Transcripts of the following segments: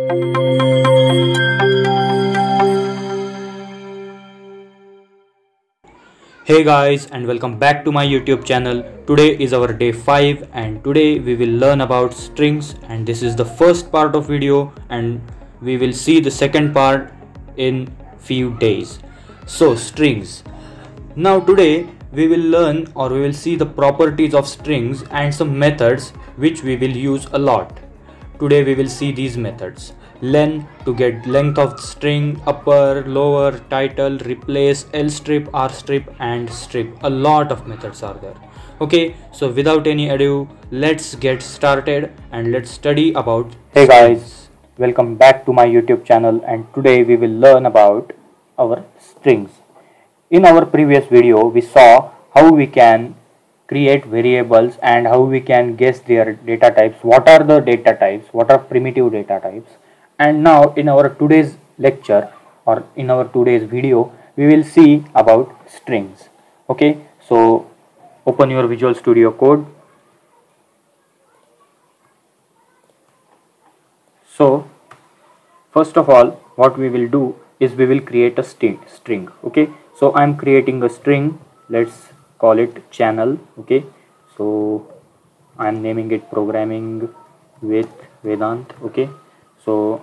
Hey guys, and welcome back to my YouTube channel. Today is our day 5 and today we will learn about strings, and this is the first part of video and we will see the second part in few days. So strings. Now today we will learn or we will see the properties of strings and some methods which we will use a lot. Today we will see these methods. Len to get length of string, upper, lower, title, replace, L strip, R strip and strip. A lot of methods are there. Okay, so without any ado, let's get started and let's study about Hey guys, welcome back to my YouTube channel, and today we will learn about our strings. In our previous video we saw how we can create variables and how we can guess their data types, what are the data types, what are primitive data types. And now in our today's lecture or in our today's video we will see about strings. Okay, so open your Visual Studio Code. So first of all what we will do is we will create a string. Okay, so I am creating a string. Let's call it channel. Okay, so I am naming it programming with Vedant. Okay, so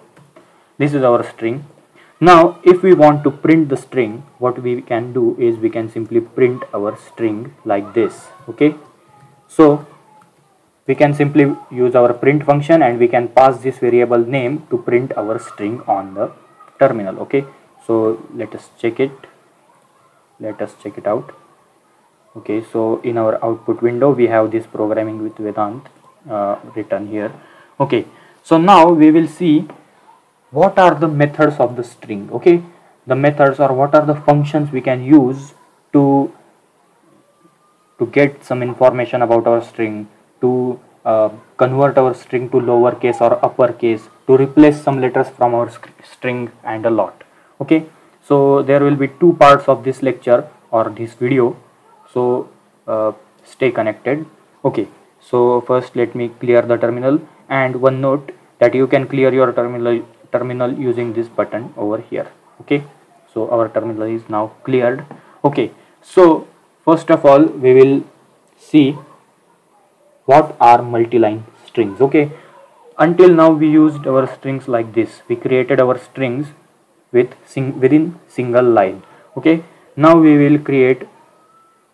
this is our string. Now if we want to print the string, what we can do is we can simply print our string like this. Okay, so we can simply use our print function and we can pass this variable name to print our string on the terminal. Okay, so let us check it out. Okay, so in our output window we have this programming with Vedant written here. Okay, so now we will see what are the methods of the string. Okay, the methods, or what are the functions we can use to get some information about our string, to convert our string to lowercase or uppercase, to replace some letters from our string, and a lot. Okay, so there will be two parts of this lecture or this video, so stay connected. Okay, so first let me clear the terminal, and one note that you can clear your terminal using this button over here. Okay, so our terminal is now cleared. Okay, so first of all we will see what are multi-line strings. Okay, until now we used our strings like this. We created our strings within single line. Okay, now we will create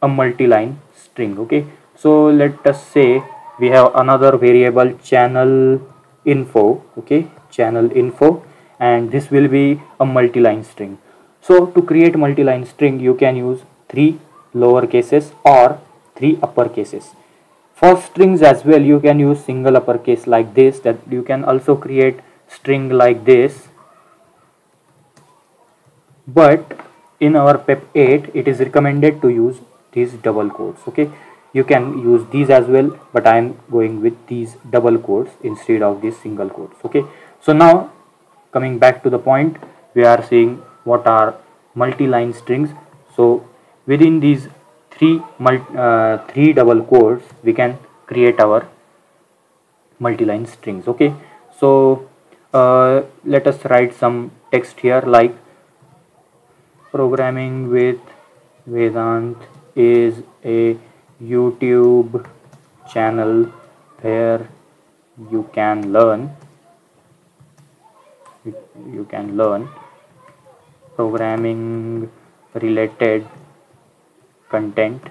a multi-line string. Okay, so let us say we have another variable channel info. Okay, channel info, and this will be a multi-line string. So to create multi-line string you can use 3 lower cases or 3 upper cases. For strings as well you can use single uppercase like this, that you can also create string like this, but in our PEP 8 it is recommended to use these double quotes. Okay, you can use these as well, but I am going with these double quotes instead of these single quotes. Okay, so now coming back to the point, we are seeing what are multi-line strings. So within these three double quotes we can create our multi-line strings. Okay, so let us write some text here like programming with Vedant is a YouTube channel where you can learn programming related content,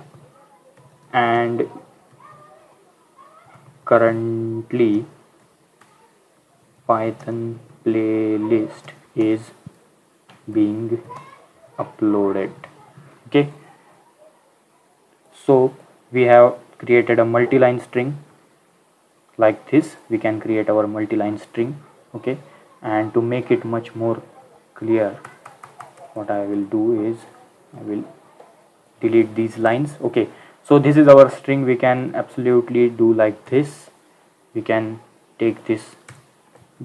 and currently Python playlist is being uploaded. Okay, so we have created a multi-line string like this. We can create our multi-line string. Okay, and to make it much more clear, what I will do is I will delete these lines. Okay, so this is our string. We can absolutely do like this. We can take this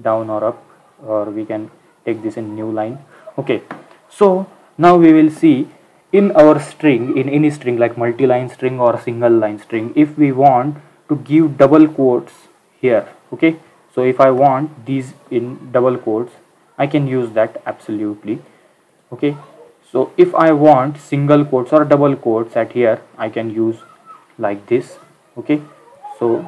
down or up, or we can take this in new line. Okay, so now we will see in our string, in any string like multi-line string or single line string, if we want to give double quotes here. Okay, So if I want these in double quotes, I can use that absolutely. Okay, so if I want single quotes or double quotes at here, I can use like this. Okay, so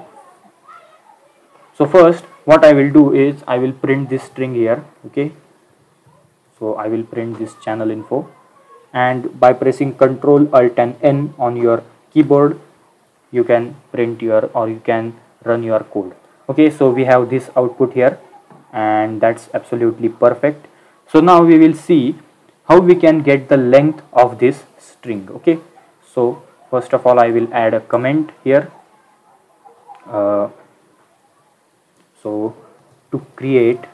first what I will do is I will print this string here. Okay, so I will print this channel info, and by pressing Ctrl Alt and N on your keyboard, you can print your, or you can run your code. Okay, so we have this output here, and that's absolutely perfect. So now we will see how we can get the length of this string. Okay, so first of all I will add a comment here. So to create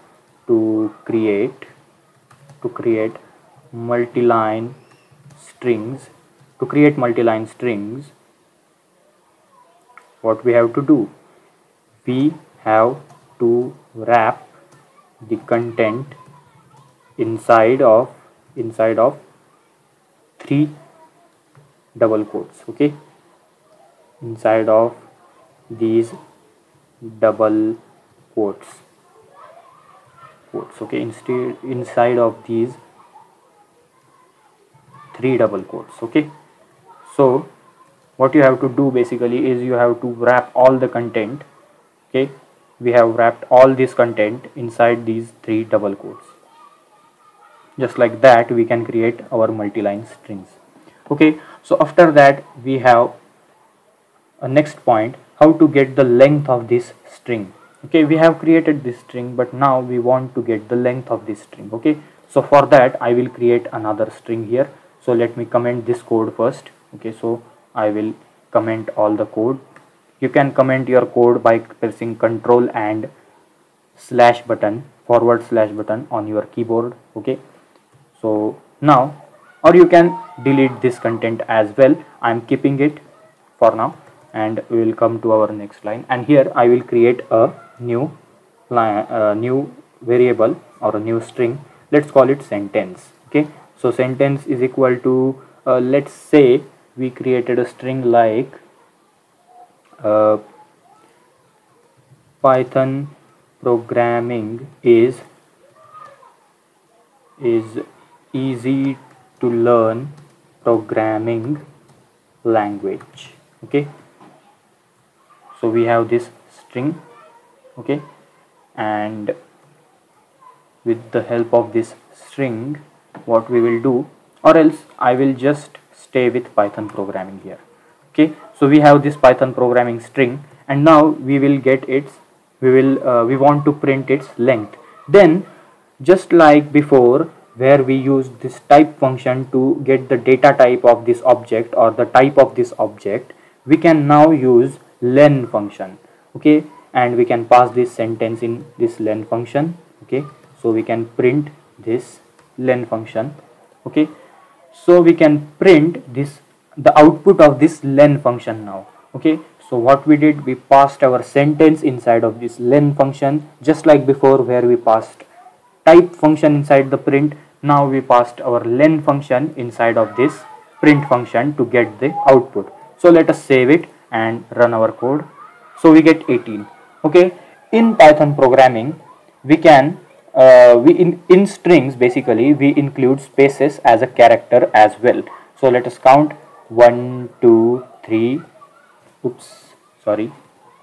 multi-line strings, what we have to do, we have to wrap the content inside of three double quotes. Okay, inside of these double quotes. Okay, inside of these three double quotes. Okay, so what you have to do basically is you have to wrap all the content. Okay, we have wrapped all this content inside these three double quotes. Just like that we can create our multi-line strings. Okay, so after that we have a next point, how to get the length of this string. Okay, we have created this string, but now we want to get the length of this string. Okay, so for that I will create another string here. So let me comment this code first. Okay, so I will comment all the code. You can comment your code by pressing Ctrl and / button, / button on your keyboard. Okay, so now, or you can delete this content as well. I am keeping it for now, and we will come to our next line, and here I will create a new line, new variable or a new string. Let's call it sentence. Okay, so sentence is equal to let's say we created a string like Python programming is easy to learn programming language. Okay, so we have this string. Okay, and with the help of this string, what we will do, or else I will just stay with Python programming here. Okay, so we have this Python programming string, and now we will get its, we want to print its length. Then just like before, where we use this type function to get the data type of this object or the type of this object, we can now use len function. Okay, and we can pass this sentence in this len function. Okay, so we can print this len function. Okay, so we can print this, the output of this len function now. Okay, so what we did, we passed our sentence inside of this len function, just like before where we passed type function inside the print. Now we passed our len function inside of this print function to get the output. So let us save it and run our code. So we get 18. Okay, in Python programming we can in strings basically we include spaces as a character as well. So let us count 1 2 3, oops, sorry.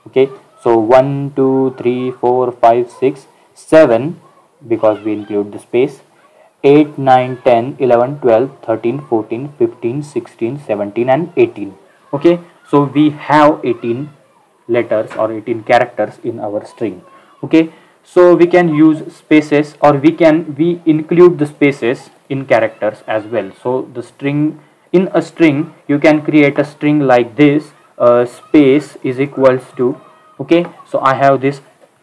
Okay, so 1 2 3 4 5 6 7, because we include the space, 8 9 10 11 12 13 14 15 16 17 and 18. Okay, so we have 18 letters or 18 characters in our string. Okay, so we can use spaces, or we include the spaces in characters as well. So the string, in a string you can create a string like this, space is equals to, okay, so I have this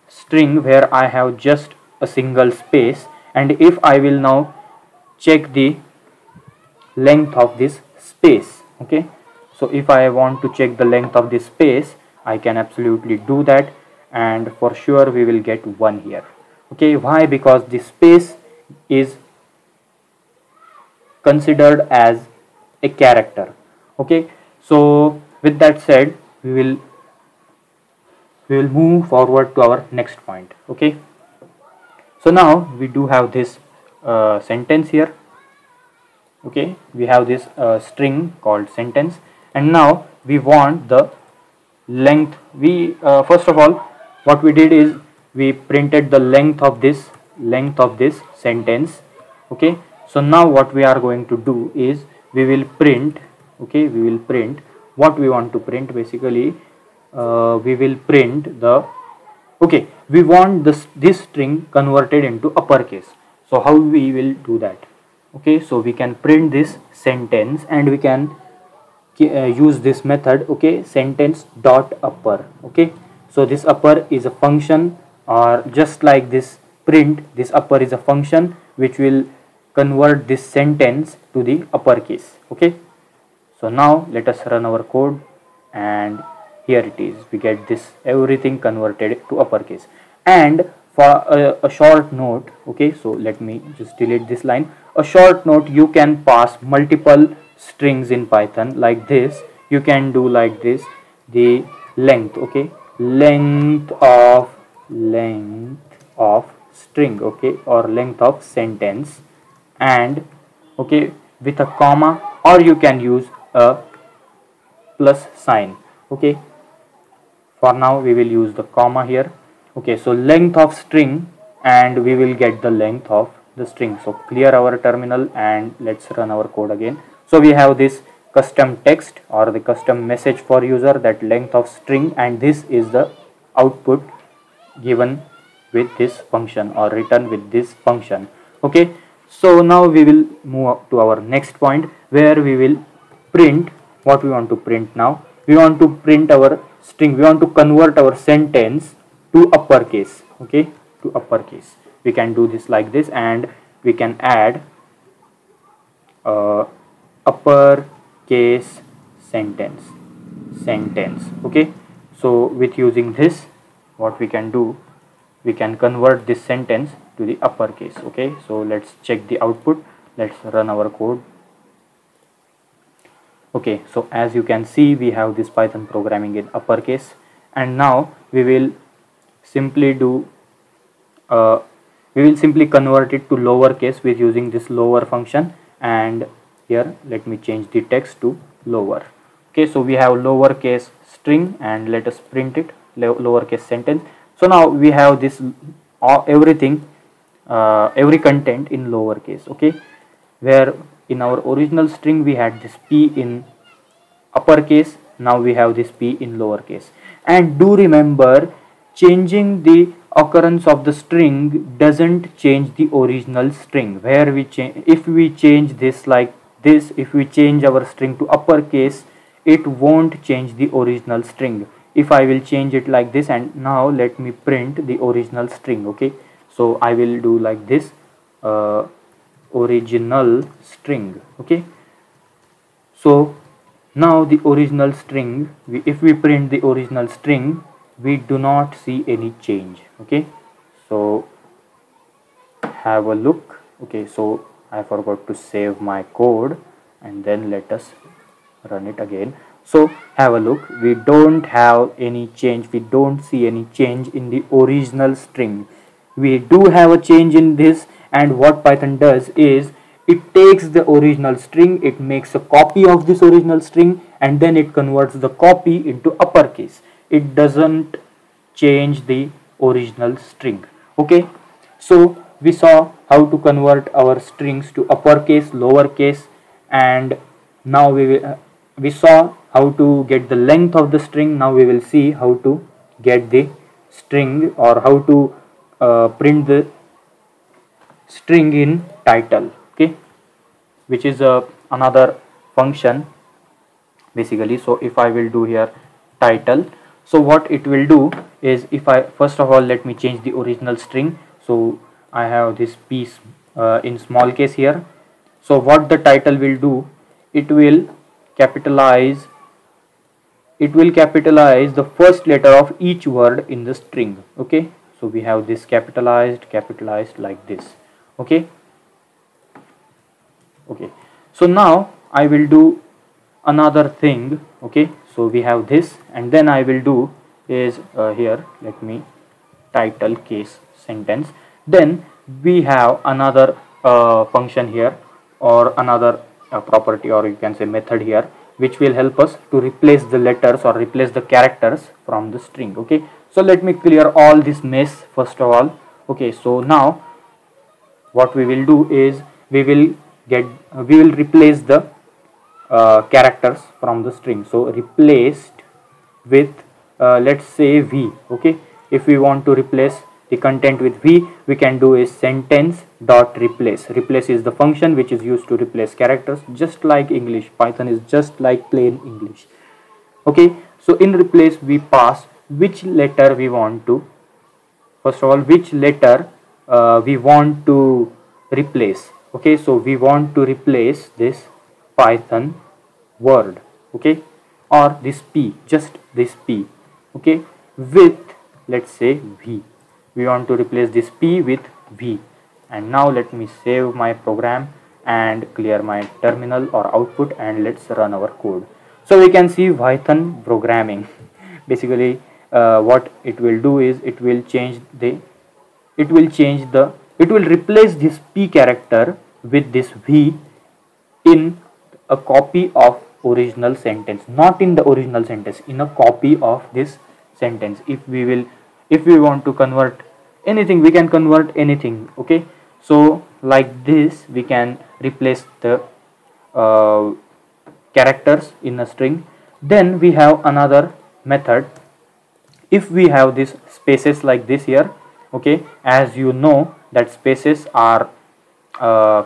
string where I have just a single space, and if I will now check the length of this space, okay, so if I want to check the length of this space, I can absolutely do that, and for sure we will get 1 here. Okay, why? Because the space is considered as a character. Okay, so with that said, we will we will move forward to our next point. Okay, so now we do have this sentence here. Okay, we have this string called sentence, and now we want the length. We first of all, what we did is we printed the length of this sentence. Okay, so now what we are going to do is we will print. Okay, we will print what we want to print. Basically, we will print the, okay, we want this string converted into uppercase. So how we will do that? Okay, so we can print this sentence and we can use this method. Okay, sentence dot upper. Okay, so this upper is a function, or just like this print, this upper is a function which will convert this sentence to the uppercase. Okay, so now let us run our code, and here it is. We get this everything converted to uppercase. And for a short note, okay, so let me just delete this line. A short note, you can pass multiple strings in Python like this. You can do like this, the length. Okay, length of string. Okay, or length of sentence, and okay, with a comma, or you can use a plus sign. Okay, for now we will use the comma here. Okay, so length of string, and we will get the length of the string. So clear our terminal and let's run our code again. So we have this custom text or the custom message for user, that length of string, and this is the output given with this function or written with this function. Okay, so now we will move up to our next point, where we will print what we want to print. Now we want to print our string, we want to convert our sentence to uppercase. Okay, to uppercase. We can do this like this, and we can add uppercase sentence. Okay, so with using this, what we can do, we can convert this sentence to the uppercase. Okay, so let's check the output. Let's run our code. Okay, so as you can see, we have this Python programming in uppercase, and now we will simply do we will simply convert it to lowercase with using this lower function. And here let me change the text to lower. Okay, so we have lowercase string, and let us print it, lowercase sentence. So now we have this everything, every content in lowercase. Okay, where in our original string we had this p in uppercase, now we have this p in lowercase. And do remember, changing the occurrence of the string doesn't change the original string. Where we change, if we change this like this, if we change our string to uppercase, it won't change the original string. If I will change it like this, and now let me print the original string. Okay, so I will do like this, original string. Okay, so now the original string, if we print the original string, we do not see any change. Okay, so have a look. Okay, so I forgot to save my code, and then let us run it again. So have a look, we don't have any change, we don't see any change in the original string. We do have a change in this, and what Python does is it takes the original string, it makes a copy of this original string, and then it converts the copy into uppercase. It doesn't change the original string. Okay, so we saw how to convert our strings to uppercase, lowercase, and now we saw how to get the length of the string. Now we will see how to get the string, or how to print the string in title. Okay, which is another function basically. So if I will do here title, so what it will do is, if I first of all, let me change the original string. So I have this piece in small case here. So what the title will do, it will capitalize the first letter of each word in the string. Okay, so we have this capitalized like this. Okay, so now I will do another thing. Okay, so we have this, and then I will do is here, let me title case sentence. Then we have another function here, or another property, or you can say method here, which will help us to replace the letters or replace the characters from the string. Okay, so let me clear all this mess first of all. Okay, so now what we will do is we will replace the characters from the string. So replaced with let's say v. Okay, if we want to replace the content with v, we can do is sentence dot replace. Replace is the function which is used to replace characters, just like English. Python is just like plain English. Okay, so in replace we pass which letter we want to, first of all, which letter we want to replace. Okay, so we want to replace this Python word, okay, or this p, just this p, okay, with, let's say, v. We want to replace this p with v. And now let me save my program and clear my terminal or output, and let's run our code. So we can see Python programming. Basically what it will do is it will replace this p character with this v in a copy of original sentence, not in the original sentence, in a copy of this sentence. If we want to convert anything, we can convert anything. Okay, so like this we can replace the characters in a string. Then we have another method. If we have these spaces like this here, okay, as you know that spaces are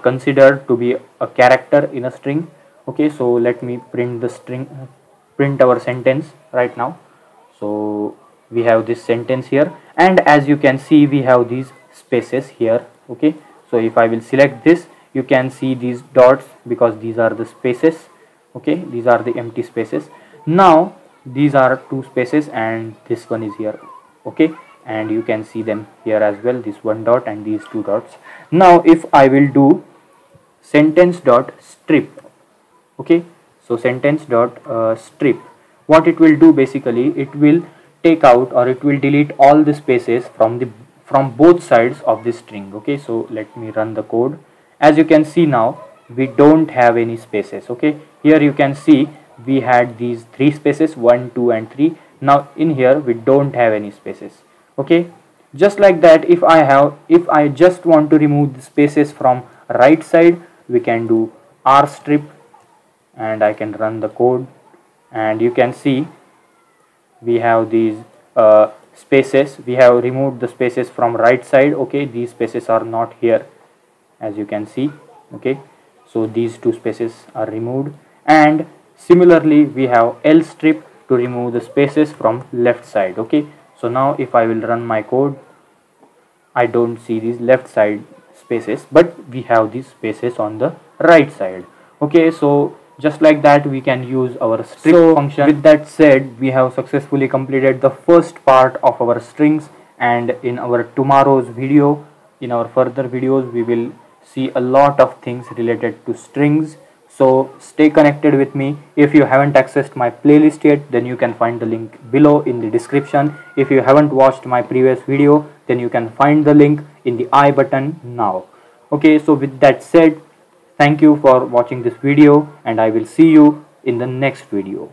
considered to be a character in a string. Okay, so let me print our sentence right now. So we have this sentence here, and as you can see we have these spaces here. Okay, so if I will select this, you can see these dots because these are the spaces. Okay, these are the empty spaces. Now these are two spaces and this one is here. Okay, and you can see them here as well, this one dot and these two dots. Now if I will do sentence dot strip, okay, so sentence dot strip, what it will do, basically it will take out or it will delete all the spaces from both sides of this string. Okay, so let me run the code. As you can see now we don't have any spaces. Okay, here you can see we had these three spaces, 1, 2 and 3. Now in here we don't have any spaces. Okay, just like that, if I just want to remove the spaces from right side, we can do r strip and I can run the code, and you can see we have these spaces. We have removed the spaces from right side. Okay, these spaces are not here, as you can see. Okay, so these two spaces are removed, and similarly we have L strip to remove the spaces from left side. Okay, so now if I will run my code, I don't see these left side spaces, but we have these spaces on the right side. Okay, so just like that we can use our strip function. With that said, we have successfully completed the first part of our strings, and in our tomorrow's video, in our further videos, we will see a lot of things related to strings. So stay connected with me. If you haven't accessed my playlist yet, then you can find the link below in the description. If you haven't watched my previous video, then you can find the link in the I button now. Okay, so with that said, thank you for watching this video, and I will see you in the next video.